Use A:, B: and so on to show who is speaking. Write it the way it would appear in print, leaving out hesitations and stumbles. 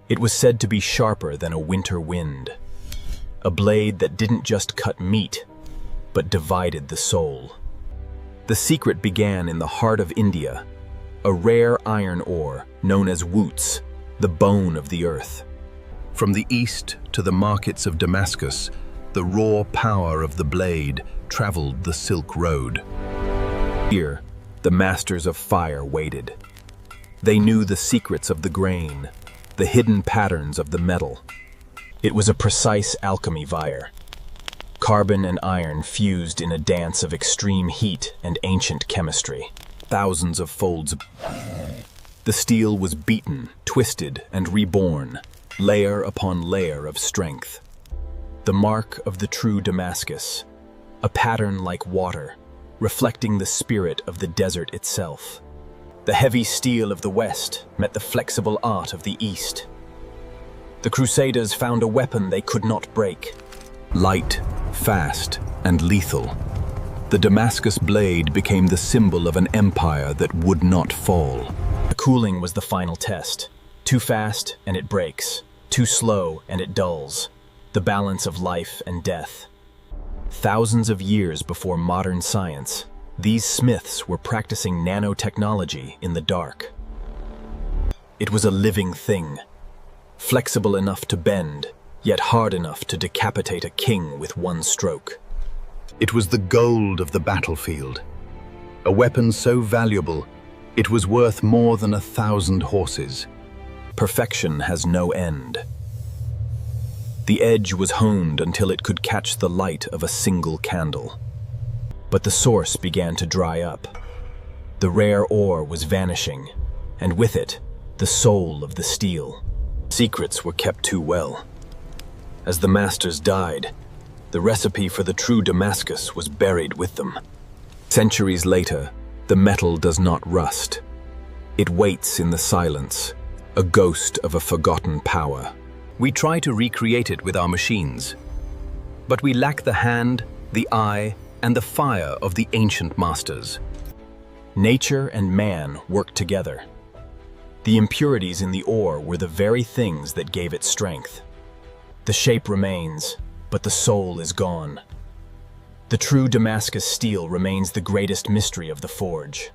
A: It was said to be sharper than a winter wind, a blade that didn't just cut meat, but divided the soul. The secret began in the heart of India, a rare iron ore known as woots, the bone of the earth. From the east to the markets of Damascus, the raw power of the blade traveled the Silk Road. Here, the masters of fire waited. They knew the secrets of the grain, the hidden patterns of the metal. It was a precise alchemy fire. Carbon and iron fused in a dance of extreme heat and ancient chemistry. Thousands of folds. The steel was beaten, twisted, and reborn, layer upon layer of strength. The mark of the true Damascus, a pattern like water, reflecting the spirit of the desert itself. The heavy steel of the West met the flexible art of the East. The Crusaders found a weapon they could not break. Light, fast, and lethal, the Damascus Blade became the symbol of an empire that would not fall. The cooling was the final test. Too fast and it breaks. Too slow and it dulls. The balance of life and death. Thousands of years before modern science, these smiths were practicing nanotechnology in the dark. It was a living thing, flexible enough to bend, yet hard enough to decapitate a king with one stroke. It was the gold of the battlefield, a weapon so valuable it was worth more than 1,000 horses. Perfection has no end. The edge was honed until it could catch the light of a single candle. But the source began to dry up. The rare ore was vanishing, and with it, the soul of the steel. Secrets were kept too well. As the masters died, the recipe for the true Damascus was buried with them. Centuries later, the metal does not rust. It waits in the silence, a ghost of a forgotten power. We try to recreate it with our machines, but we lack the hand, the eye, and the fire of the ancient masters. Nature and man worked together. The impurities in the ore were the very things that gave it strength. The shape remains, but the soul is gone. The true Damascus steel remains the greatest mystery of the forge.